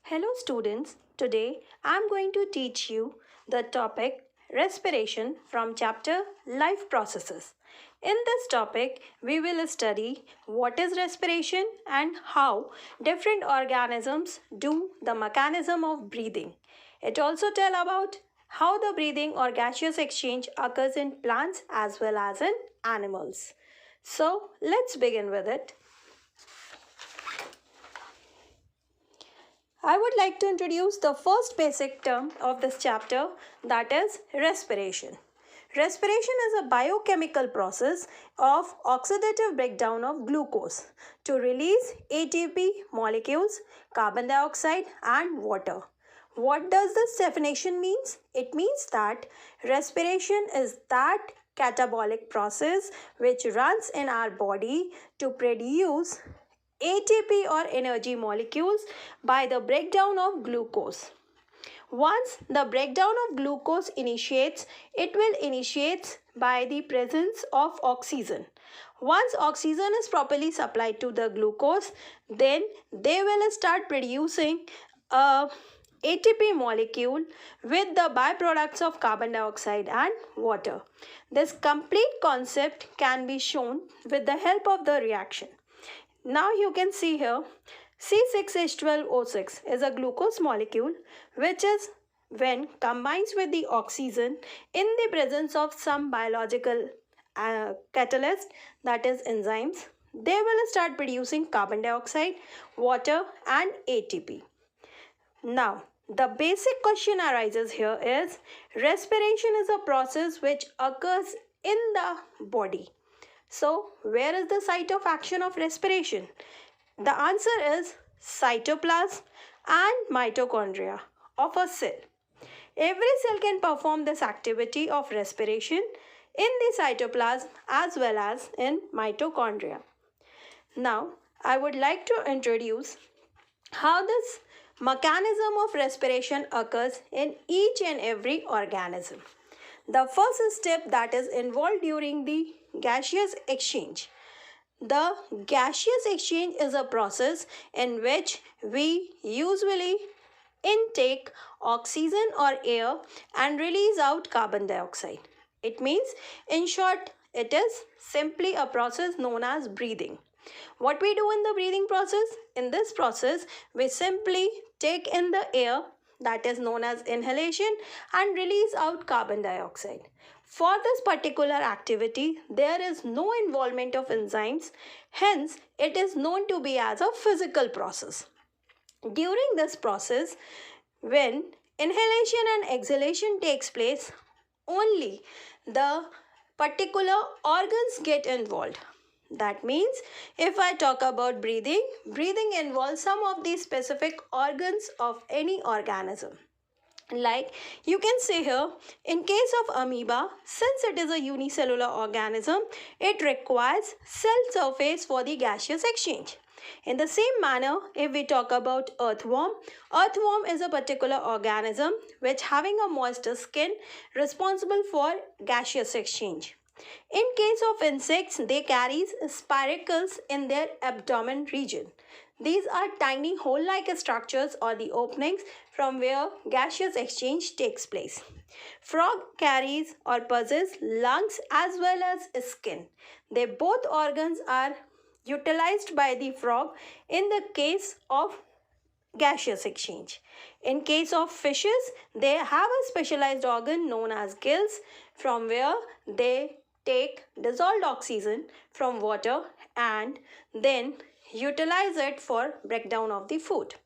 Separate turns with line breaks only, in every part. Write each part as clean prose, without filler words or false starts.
Hello students, today I am going to teach you the topic respiration from chapter life processes. In this topic, we will study what is respiration and how different organisms do the mechanism of breathing. It also tell about how the breathing or gaseous exchange occurs in plants as well as in animals. So, let's begin with it. I would like to introduce the first basic term of this chapter, that is respiration. Respiration is a biochemical process of oxidative breakdown of glucose to release ATP molecules, carbon dioxide and water. What does this definition means? It means that respiration is that catabolic process which runs in our body to produce ATP or energy molecules by the breakdown of glucose. Once the breakdown of glucose initiates, it will initiate by the presence of oxygen. Once oxygen is properly supplied to the glucose, then they will start producing a ATP molecule with the byproducts of carbon dioxide and water. This complete concept can be shown with the help of the reaction. Now you can see here C6H12O6 is a glucose molecule which is when combines with the oxygen in the presence of some biological catalyst, that is enzymes, they will start producing carbon dioxide, water and ATP. Now the basic question arises here is respiration is a process which occurs in the body. So, where is the site of action of respiration? The answer is cytoplasm and mitochondria of a cell. Every cell can perform this activity of respiration in the cytoplasm as well as in mitochondria. Now, I would like to introduce how this mechanism of respiration occurs in each and every organism. The first step that is involved during the gaseous exchange. The gaseous exchange is a process in which we usually intake oxygen or air and release out carbon dioxide. It means, in short, it is simply a process known as breathing. What we do in the breathing process? In this process, we simply take in the air, that is known as inhalation, and release out carbon dioxide. For this particular activity, there is no involvement of enzymes, hence it is known to be as a physical process. During this process, when inhalation and exhalation takes place, only the particular organs get involved. That means if I talk about breathing, breathing involves some of the specific organs of any organism. Like you can say here, in case of amoeba, since it is a unicellular organism, it requires cell surface for the gaseous exchange. In the same manner, if we talk about earthworm, earthworm is a particular organism which having a moist skin responsible for gaseous exchange. In case of insects, they carry spiracles in their abdomen region. These are tiny hole-like structures or the openings from where gaseous exchange takes place. Frog carries or possess lungs as well as skin. They both organs are utilized by the frog in the case of gaseous exchange. In case of fishes, they have a specialized organ known as gills from where they take dissolved oxygen from water and then utilize it for breakdown of the food.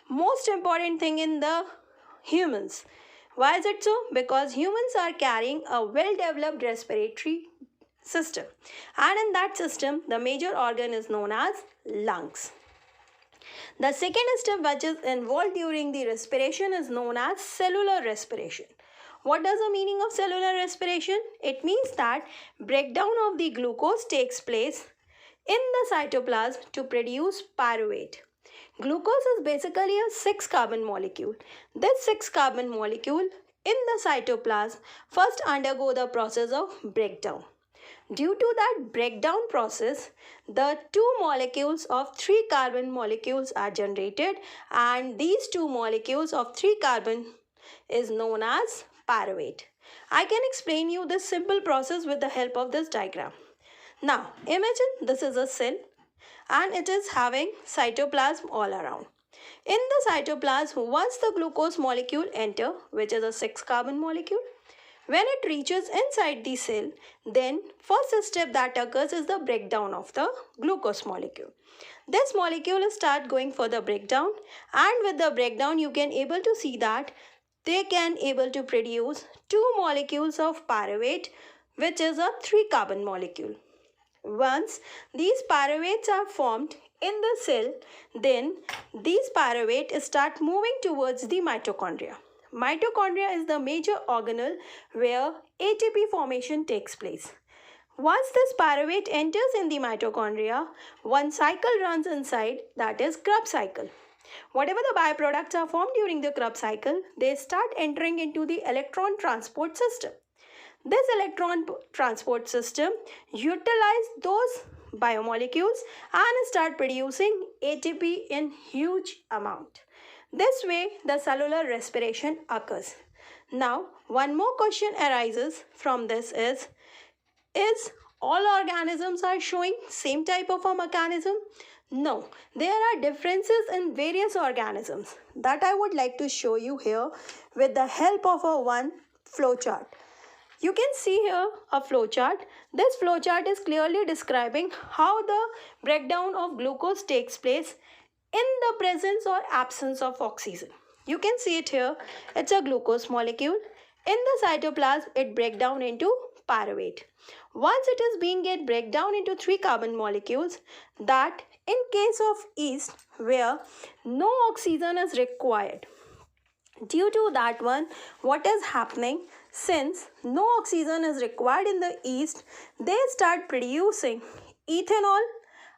Most important thing in the humans. Why is it so? Because humans are carrying a well-developed respiratory system, and in that system the major organ is known as lungs. The second step which is involved during the respiration is known as cellular respiration. What does the meaning of cellular respiration? It means that breakdown of the glucose takes place in the cytoplasm to produce pyruvate. Glucose is basically a 6-carbon molecule. This 6-carbon molecule in the cytoplasm first undergo the process of breakdown. Due to that breakdown process, the two molecules of 3 carbon molecules are generated, and these two molecules of 3 carbon is known as pyruvate. I can explain you this simple process with the help of this diagram. Now, imagine this is a cell and it is having cytoplasm all around. In the cytoplasm, once the glucose molecule enter, which is a 6 carbon molecule, when it reaches inside the cell, then first step that occurs is the breakdown of the glucose molecule. This molecule start going for the breakdown, and with the breakdown you can able to see that they can able to produce two molecules of pyruvate, which is a 3 carbon molecule. Once these pyruvates are formed in the cell, then these pyruvate start moving towards the mitochondria. Mitochondria is the major organelle where ATP formation takes place. Once this pyruvate enters in the mitochondria, one cycle runs inside, that is Krebs cycle. Whatever the byproducts are formed during the Krebs cycle, they start entering into the electron transport system. This electron transport system utilize those biomolecules and start producing ATP in huge amount. This way the cellular respiration occurs. Now one more question arises from this is all organisms are showing same type of a mechanism? No, there are differences in various organisms that I would like to show you here with the help of a one flowchart. You can see here a flowchart. This flowchart is clearly describing how the breakdown of glucose takes place in the presence or absence of oxygen. You can see it here. It's a glucose molecule. In the cytoplasm, it breaks down into pyruvate. Once it is being get break down into 3 carbon molecules, that in case of yeast where no oxygen is required, due to that one, what is happening, since no oxygen is required in the yeast, they start producing ethanol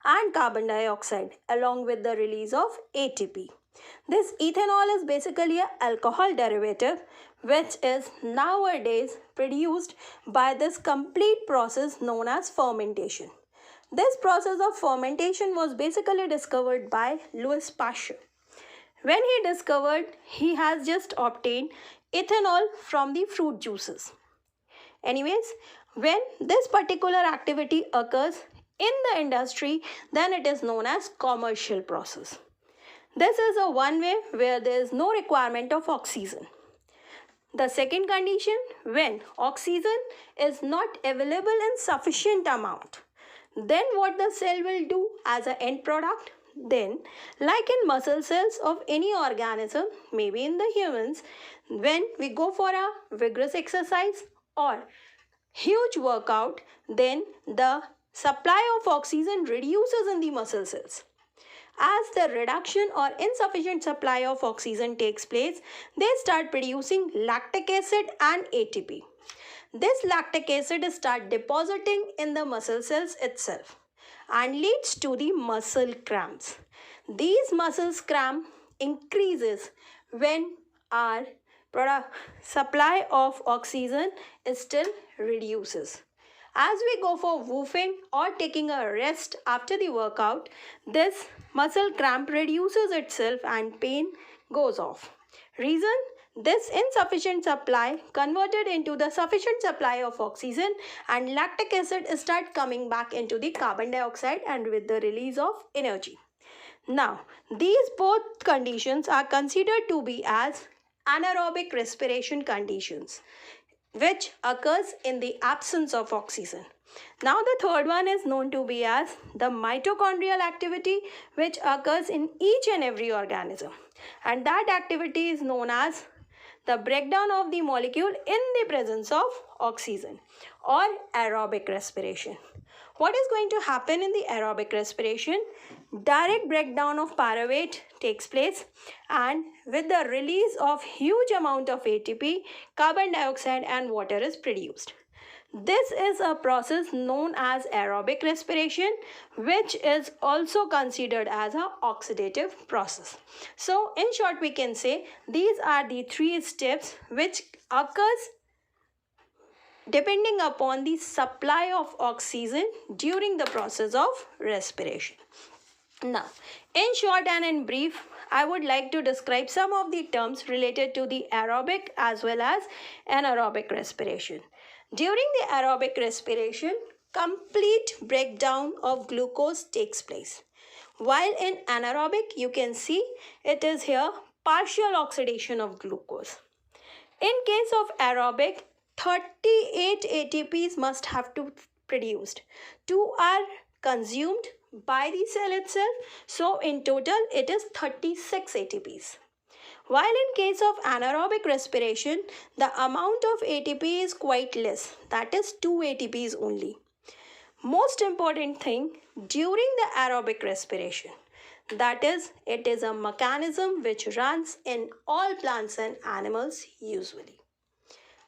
and carbon dioxide along with the release of ATP. This ethanol is basically an alcohol derivative which is nowadays produced by this complete process known as fermentation. This process of fermentation was basically discovered by Louis Pasteur. When he discovered, he has just obtained ethanol from the fruit juices. Anyways, when this particular activity occurs in the industry, then it is known as commercial process. This is a one way where there is no requirement of oxygen. The second condition, when oxygen is not available in sufficient amount, then what the cell will do as an end product? Then, like in muscle cells of any organism, maybe in the humans, when we go for a vigorous exercise or huge workout, then the supply of oxygen reduces in the muscle cells. As the reduction or insufficient supply of oxygen takes place, they start producing lactic acid and ATP. This lactic acid start depositing in the muscle cells itself and leads to the muscle cramps. These muscle cramp increases when our supply of oxygen still reduces. As we go for woofing or taking a rest after the workout, this muscle cramp reduces itself and pain goes off. Reason? This insufficient supply converted into the sufficient supply of oxygen, and lactic acid start coming back into the carbon dioxide and with the release of energy. Now, these both conditions are considered to be as anaerobic respiration conditions, which occurs in the absence of oxygen. Now the third one is known to be as the mitochondrial activity, which occurs in each and every organism, and that activity is known as the breakdown of the molecule in the presence of oxygen or aerobic respiration. What is going to happen in the aerobic respiration? Direct breakdown of pyruvate takes place, and with the release of huge amount of ATP, carbon dioxide and water is produced. This is a process known as aerobic respiration, which is also considered as an oxidative process. So in short, we can say these are the three steps which occurs depending upon the supply of oxygen during the process of respiration. Now, in short and in brief, I would like to describe some of the terms related to the aerobic as well as anaerobic respiration. During the aerobic respiration, complete breakdown of glucose takes place. While in anaerobic, you can see it is here partial oxidation of glucose. In case of aerobic, 38 ATPs must have to produced. 2 are consumed by the cell itself. So in total, it is 36 ATPs. While in case of anaerobic respiration, the amount of ATP is quite less. That is 2 ATPs only. Most important thing during the aerobic respiration, that is, it is a mechanism which runs in all plants and animals usually.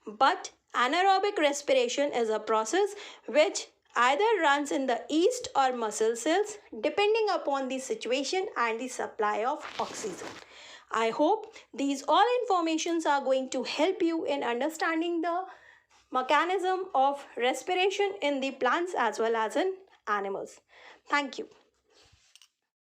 But anaerobic respiration is a process which either runs in the yeast or muscle cells depending upon the situation and the supply of oxygen. I hope these all informations are going to help you in understanding the mechanism of respiration in the plants as well as in animals. Thank you.